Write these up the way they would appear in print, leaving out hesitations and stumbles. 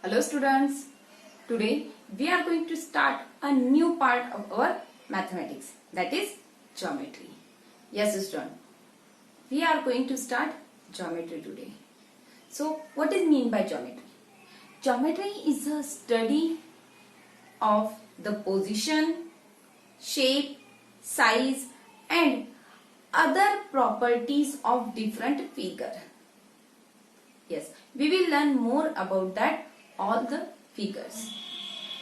Hello students, today we are going to start a new part of our mathematics, that is geometry. Yes student, we are going to start geometry today. So what is mean by geometry? Geometry is a study of the position, shape, size and other properties of different figure. Yes, we will learn more about that all the figures.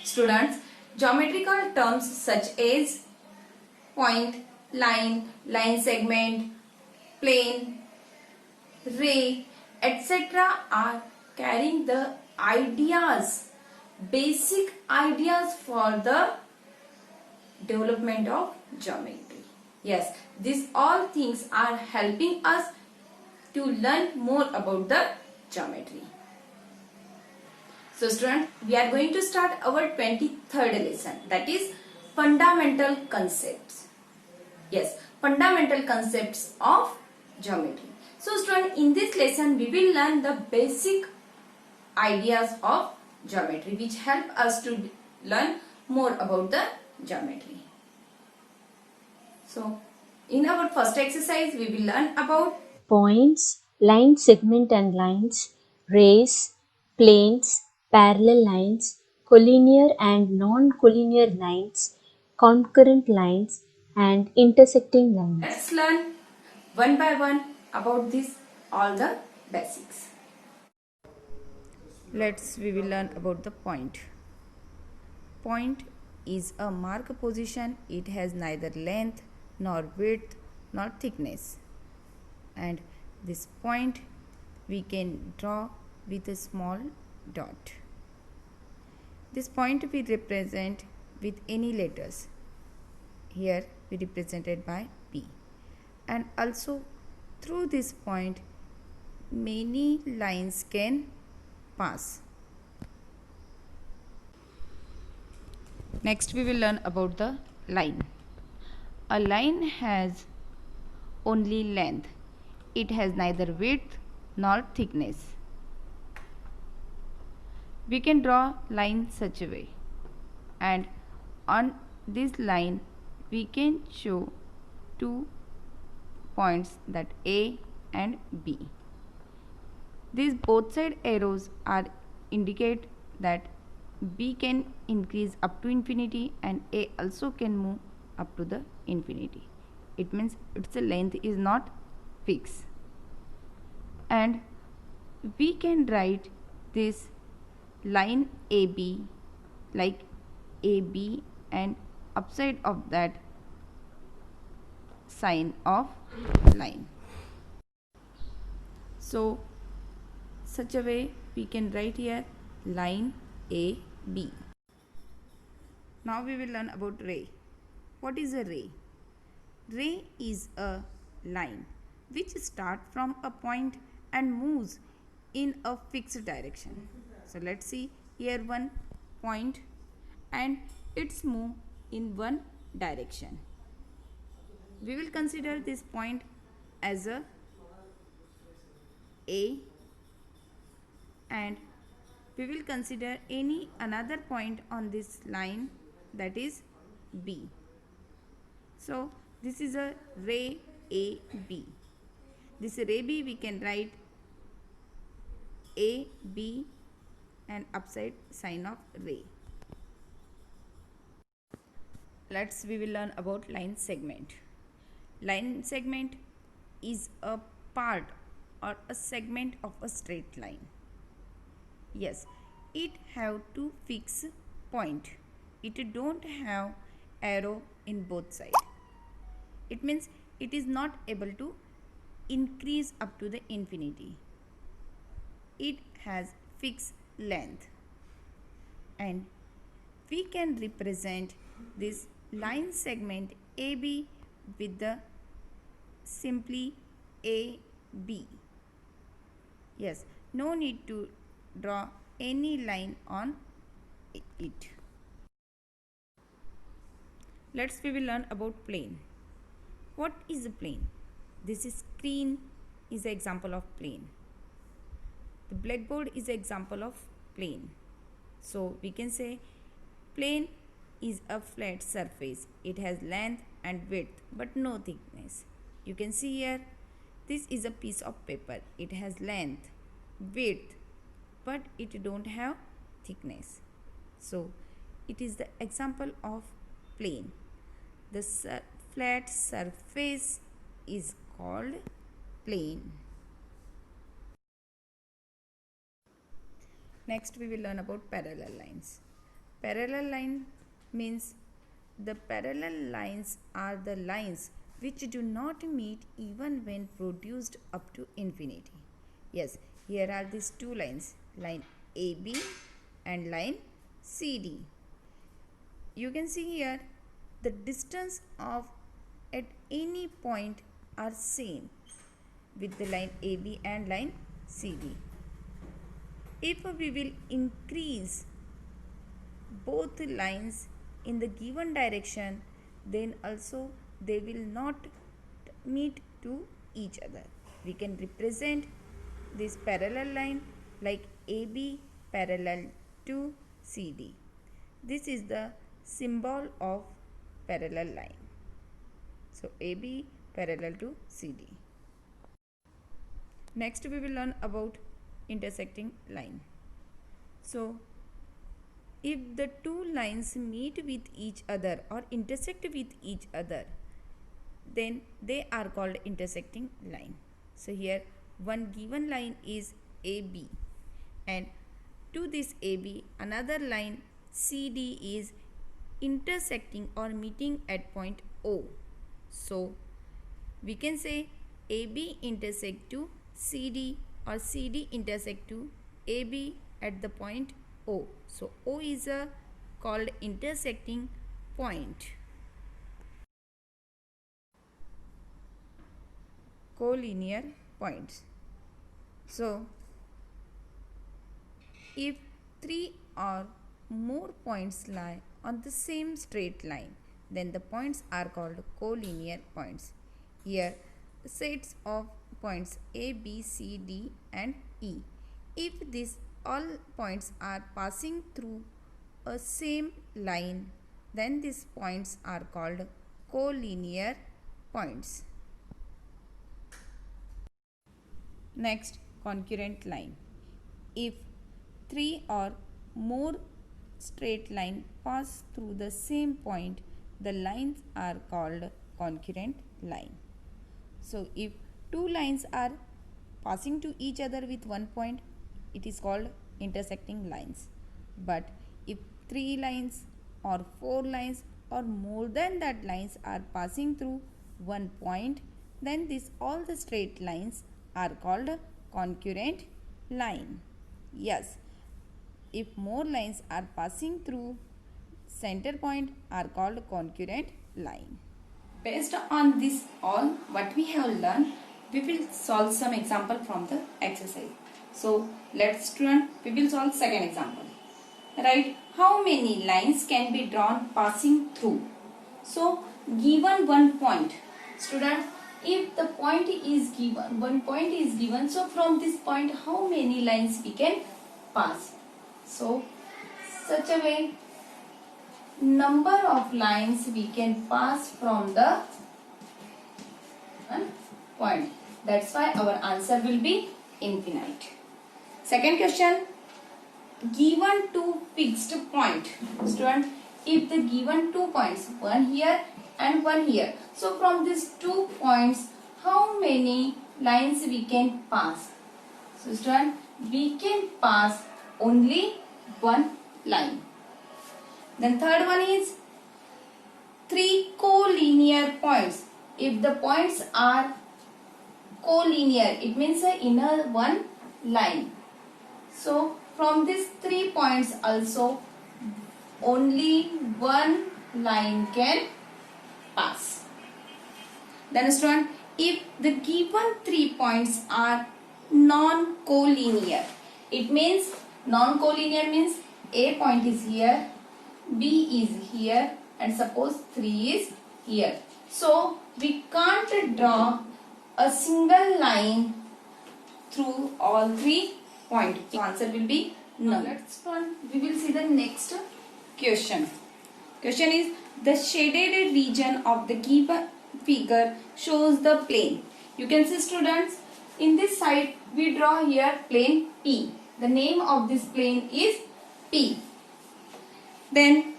Students, geometrical terms such as point, line segment, plane, ray, etc. are carrying the ideas, basic ideas for the development of geometry. Yes, these all things are helping us to learn more about the geometry. So students, we are going to start our 23rd lesson, that is fundamental concepts. Yes, fundamental concepts of geometry. So students, in this lesson we will learn the basic ideas of geometry which help us to learn more about the geometry. So in our first exercise we will learn about points, line segment and lines, rays, planes, parallel lines, collinear and non-collinear lines, concurrent lines, and intersecting lines. Let's learn one by one about this all the basics. We will learn about the point. Point is a mark position. It has neither length nor width nor thickness. And this point we can draw with a small dot. This point we represent with any letters. Here we represented by P. And also through this point many lines can pass. Next we will learn about the line. A line has only length. It has neither width nor thickness. We can draw line such a way, and on this line we can show two points, that A and B. These both side arrows are indicate that B can increase up to infinity and A also can move up to the infinity. It means its length is not fixed. And we can write this line AB like AB and upside of that sign of line. So such a way we can write here line AB. Now we will learn about ray. What is a ray? Ray is a line which starts from a point and moves in a fixed direction. So let's see here one point and it's move in one direction. We will consider this point as a and we will consider any another point on this line, that is B. So this is a ray AB. This ray B we can write AB and upside sign of ray. We will learn about line segment. Line segment is a part or a segment of a straight line. Yes, it have to fix point. It don't have arrow in both sides. It means it is not able to increase up to the infinity. It has fixed length. And we can represent this line segment AB with the simply AB. Yes, no need to draw any line on it. We will learn about plane. What is a plane? This is screen is an example of plane. The blackboard is an example of plane. So we can say plane is a flat surface. It has length and width but no thickness. You can see here, this is a piece of paper. It has length, width, but it don't have thickness. So it is the example of plane. The flat surface is called plane. Next we will learn about parallel lines. Parallel line means the parallel lines are the lines which do not meet even when produced up to infinity. Yes, here are these two lines, line AB and line CD. You can see here the distance of at any point are same with the line AB and line CD. If we will increase both lines in the given direction, then also they will not meet to each other. We can represent this parallel line like AB parallel to CD. This is the symbol of parallel line. So AB parallel to CD. Next we will learn about intersecting line. So if the two lines meet with each other or intersect with each other, then they are called intersecting line. So here one given line is AB, and to this AB another line CD is intersecting or meeting at point O. So we can say AB intersect to CD or CD intersect to AB at the point O. So O is a called intersecting point. Collinear points. So if three or more points lie on the same straight line, then the points are called collinear points. Here sets of points A, B, C, D and E. If these all points are passing through a same line, then these points are called collinear points. Next, concurrent line. If three or more straight line pass through the same point, the lines are called concurrent line. So if two lines are passing to each other with one point, it is called intersecting lines. But if three lines or four lines or more than that lines are passing through one point, then this all the straight lines are called concurrent line. Yes, if more lines are passing through center point are called concurrent line. Based on this all what we have learned, we will solve some example from the exercise. So let's student, we will solve second example. Write how many lines can be drawn passing through. So given one point, student, if the point is given, one point is given, so from this point how many lines we can pass? So such a way, number of lines we can pass from the one point. That's why our answer will be infinite. Second question, given two fixed point. Student, if the given 2 points, one here and one here, so from these 2 points how many lines we can pass? So student, we can pass only one line. Then third one is 3 collinear points. If the points are collinear, it means in a one line. So from these 3 points also only one line can pass. Then student, if the given 3 points are non-collinear, it means non-collinear means A point is here, B is here and suppose 3 is here. So we can't draw a single line through all 3 points. So answer will be Now we will see the next question. Question is, the shaded region of the given figure shows the plane. You can see, students, in this side we draw here plane P. The name of this plane is P. Then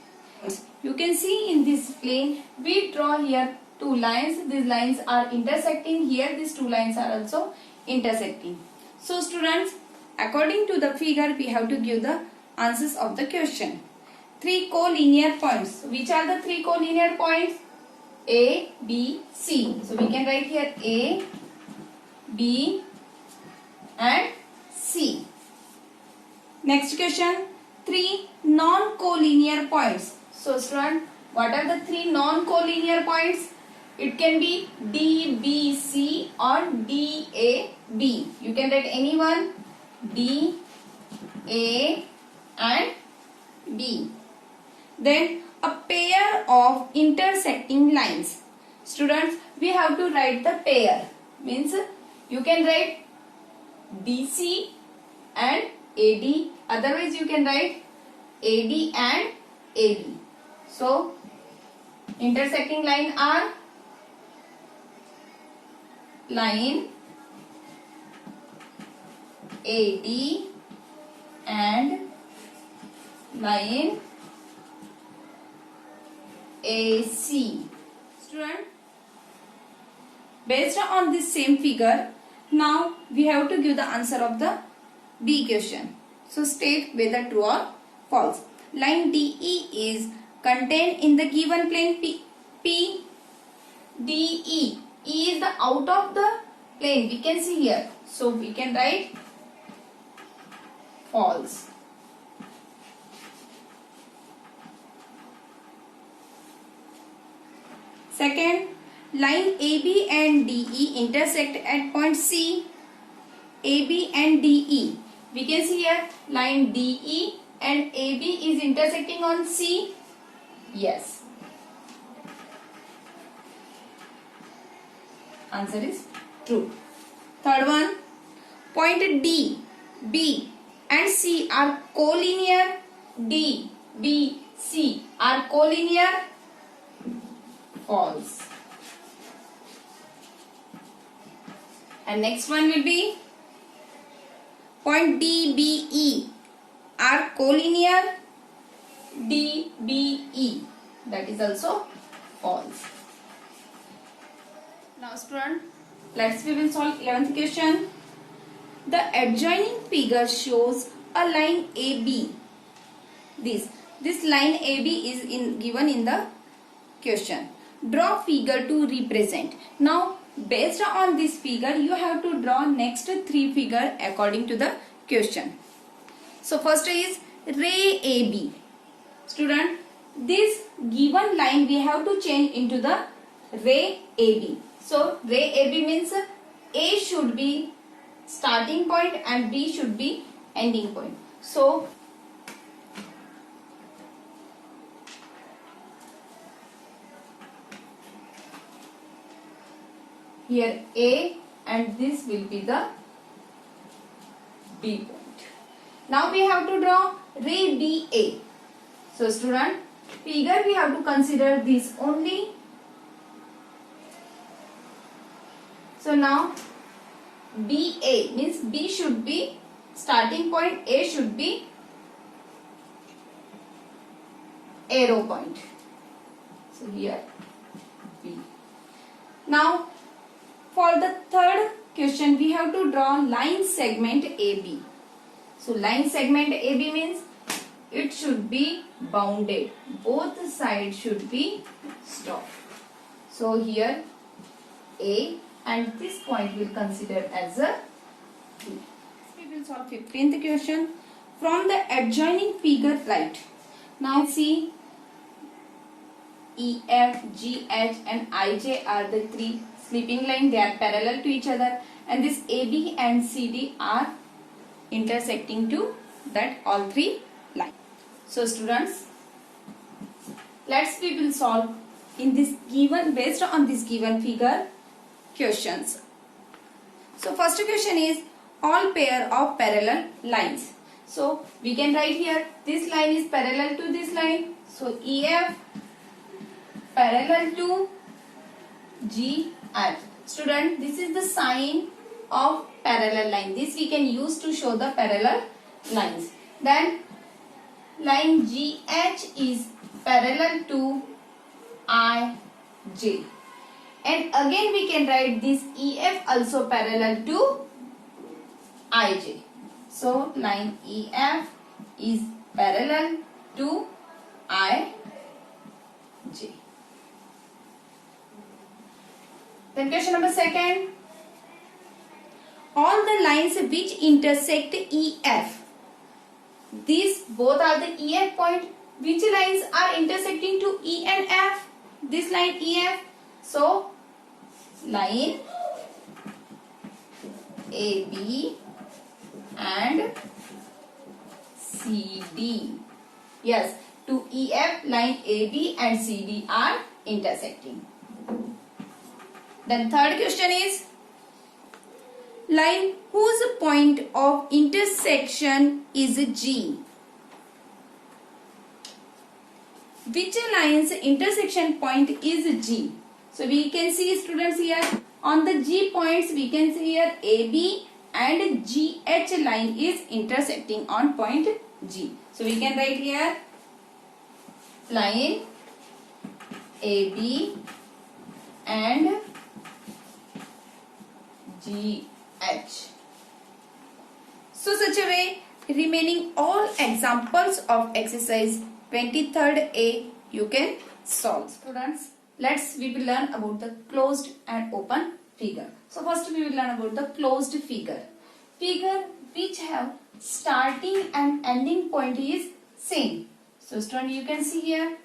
you can see in this plane we draw here two lines. These lines are intersecting here. These two lines are also intersecting. So students, according to the figure, we have to give the answers of the question. Three collinear points. Which are the three collinear points? A, B, C. So we can write here A, B and C. Next question. Three non-collinear points. So student, what are the three non-collinear points? It can be D, B, C or D, A, B. You can write any one. D, A and B. Then a pair of intersecting lines. Students, we have to write the pair. Means you can write DC and AD. Otherwise you can write AD and AB. So intersecting line are line AD and line AC. Student, based on this same figure, now we have to give the answer of the B question. So state whether true or false. Line DE is contained in the given plane P. DE. E is the out of the plane. We can see here. So we can write false. Second, line AB and DE intersect at point C. AB and DE. We can see here line DE and AB is intersecting on C. Yes. Answer is true. Third one, point D, B and C are collinear. D, B, C are collinear. False. And next one will be point D, B, E are collinear. D, B, E. That is also false. Now student, we will solve 11th question. The adjoining figure shows a line AB. This line AB is given in the question. Draw figure to represent. Now based on this figure you have to draw next three figure according to the question. So first is ray AB. Student, this given line we have to change into the ray AB. So ray AB means A should be starting point and B should be ending point. So here A and this will be the B point. Now we have to draw ray BA. So student, figure we have to consider this only. So now BA means B should be starting point, A should be arrow point. So here B. Now for the third question we have to draw line segment AB. So line segment AB means it should be bounded. Both sides should be stopped. So here A and this point will consider as a B. We will solve 15th question. From the adjoining figure write. Now see E, F, G, H and IJ are the three sleeping line. They are parallel to each other and this AB and CD are intersecting to that all three lines. So students, we will solve in this given based on this given figure questions. So first question is all pair of parallel lines. So we can write here this line is parallel to this line. So EF parallel to GH. Student, this is the sign of parallel line. This we can use to show the parallel lines. Then line GH is parallel to IJ. And again we can write this EF also parallel to IJ. So line EF is parallel to IJ. Then question number second. All the lines which intersect EF. These both are the EF point. Which lines are intersecting to E and F? This line EF. So line AB and CD. Yes, to EF line AB and CD are intersecting. Then third question is line whose point of intersection is G. Which line's intersection point is G? So we can see students here on the G points we can see here AB and GH line is intersecting on point G. So we can write here line AB and GH. So such a way remaining all examples of exercise 23rd A you can solve. Students, we will learn about the closed and open figure. So first we will learn about the closed figure. Figure which have starting and ending point is same. So student, you can see here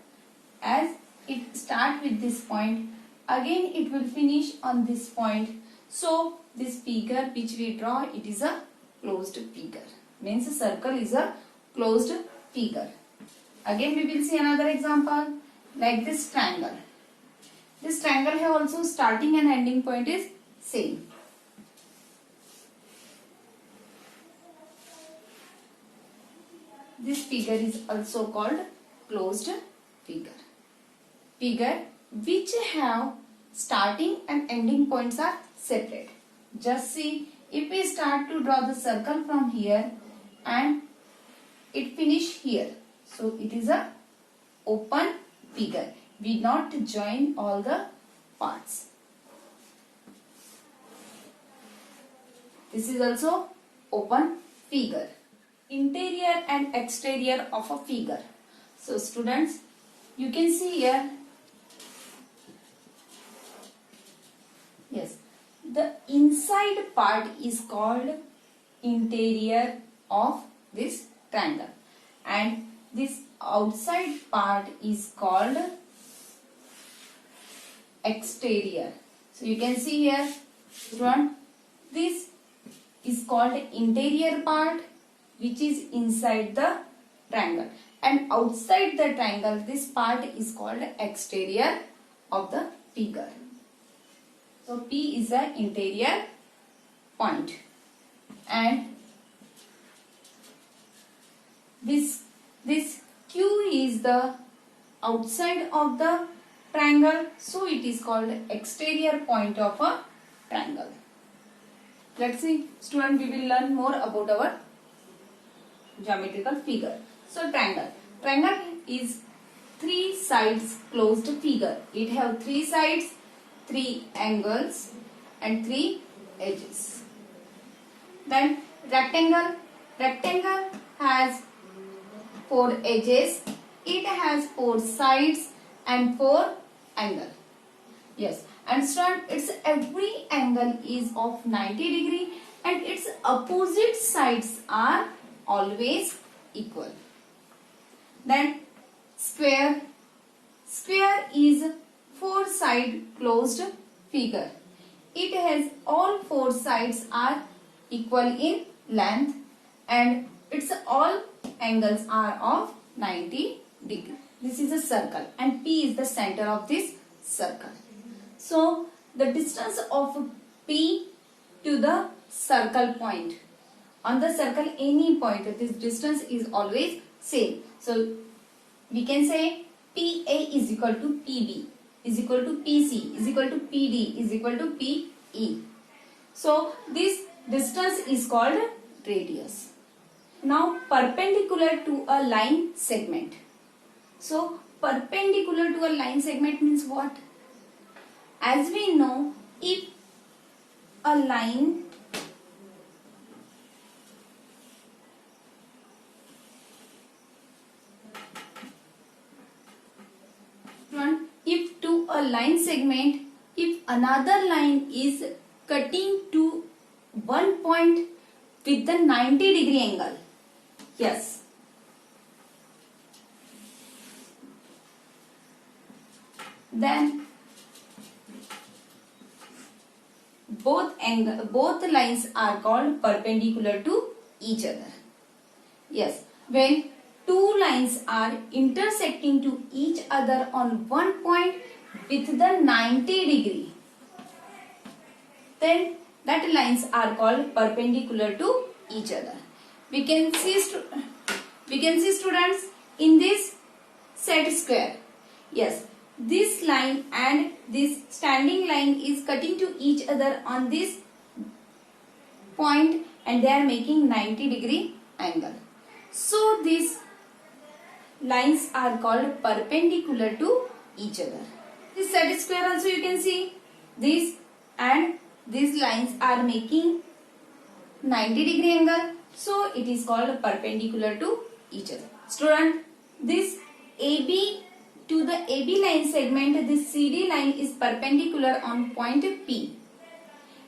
as it start with this point, again it will finish on this point. So this figure which we draw, it is a closed figure. Means a circle is a closed figure. Again we will see another example like this triangle. This triangle have also starting and ending point is same. This figure is also called closed figure. Figure which have starting and ending points are separate. Just see, if we start to draw the circle from here and it finish here. So it is a open figure. We not join all the parts. This is also open figure. Interior and exterior of a figure. So students, you can see here. Yes, the inside part is called interior of this triangle and this outside part is called exterior. So you can see here, this is called interior part which is inside the triangle, and outside the triangle this part is called exterior of the figure. So P is the interior point and this Q is the outside of the triangle, so it is called exterior point of a triangle. Let's see, student, we will learn more about our geometrical figure. So triangle is three sides closed figure. It have three sides, three angles and three edges. Then rectangle has four edges, it has four sides and four angles. Yes, and student, its every angle is of 90 degree and its opposite sides are always equal. Then square is four side closed figure. It has all four sides are equal in length and its all angles are of 90 degree. This is a circle and P is the center of this circle. So the distance of P to the circle point On the circle any point, this distance is always same. So we can say PA is equal to PB is equal to PC is equal to PD is equal to PE. So this distance is called radius. Now perpendicular to a line segment. So perpendicular to a line segment means what? As we know, if a line if to a line segment, if another line is cutting to one point with the 90-degree angle, yes, then both lines are called perpendicular to each other. Yes, when two lines are intersecting to each other on one point with the 90-degree, then that lines are called perpendicular to each other. We can see students in this set square. Yes, this line and this standing line is cutting to each other on this point and they are making 90-degree angle. So these lines are called perpendicular to each other. This set square also you can see, this and these lines are making 90-degree angle. So it is called perpendicular to each other. Student, this AB to the AB line segment, this CD line is perpendicular on point P.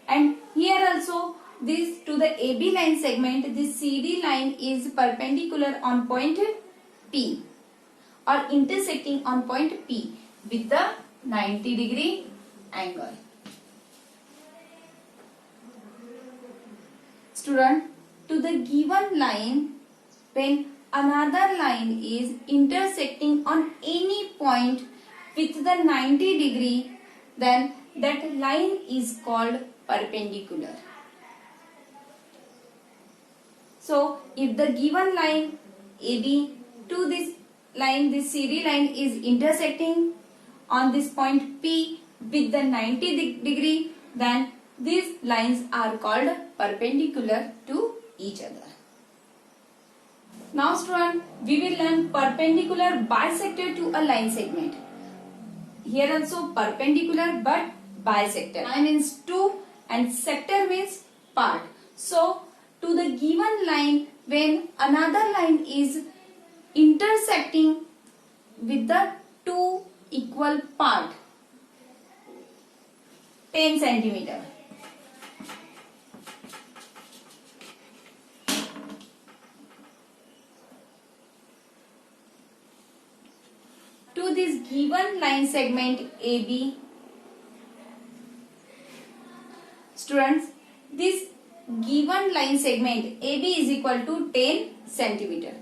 And here also this to the AB line segment, this CD line is perpendicular on point P or intersecting on point P with the 90-degree angle. Student, to the given line, when another line is intersecting on any point with the 90-degree, then that line is called perpendicular. So if the given line AB to this line, this CD line is intersecting on this point P with the 90-degree, then these lines are called perpendicular to each other. Now student, we will learn perpendicular bisector to a line segment. Here also perpendicular but bisector. Line means two and sector means part. So to the given line, when another line is intersecting with the two equal part, 10 centimeter. To this given line segment AB, students, this given line segment AB is equal to 10 centimeter.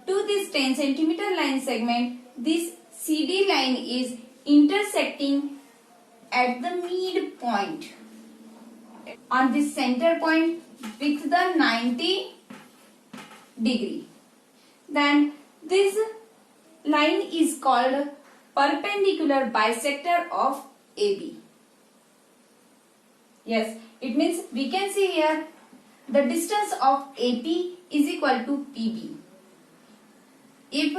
To this 10 centimeter line segment, this CD line is intersecting at the midpoint on this center point with the 90-degree. Then this line is called perpendicular bisector of AB. Yes, it means we can see here the distance of AP is equal to PB. If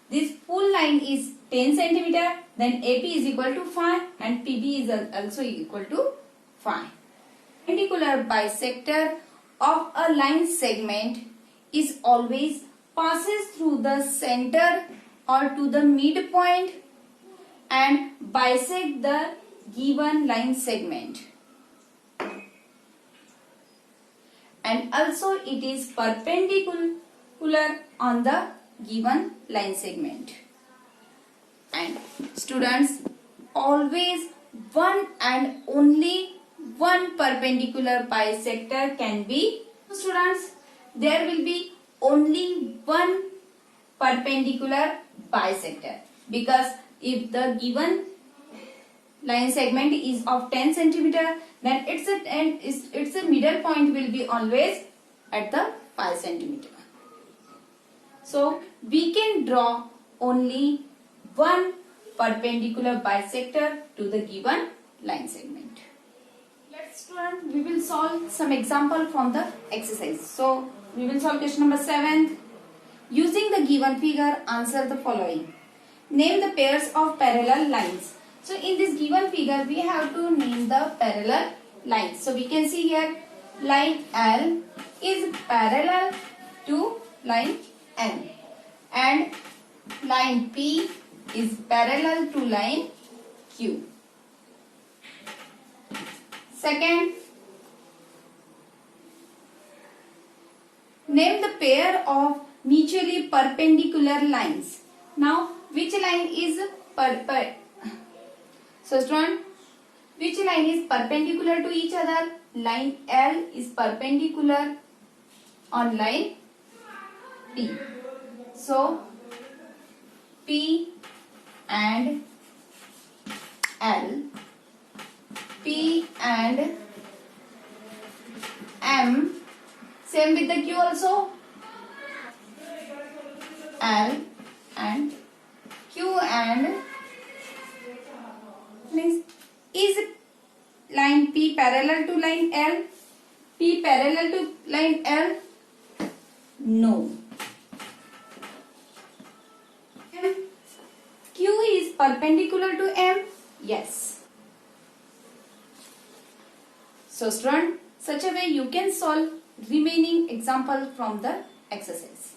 this full line is 10 centimeter, then AP is equal to 5 and PB is also equal to 5. Perpendicular bisector of a line segment is always passes through the center or to the midpoint and bisect the given line segment. And also it is perpendicular on the given line segment. And students, always one and only one perpendicular bisector can be. Students, there will be only one perpendicular bisector, because if the given line segment is of 10 centimeter, then its a middle point will be always at the 5 centimeter. So we can draw only one perpendicular bisector to the given line segment. Let's learn. We will solve some example from the exercise. So we will solve question number 7. Using the given figure, answer the following. Name the pairs of parallel lines. So in this given figure, we have to name the parallel lines. So we can see here line L is parallel to line N and line P is parallel to line Q. Second, name the pair of mutually perpendicular lines. Now, which line is So student, which line is perpendicular to each other? Line L is perpendicular on line P. So P and L, P and M, same with the Q also. L and Q and is line P parallel to line L? P parallel to line L? No. Q is perpendicular to M? Yes. So student, such a way you can solve remaining example from the exercise.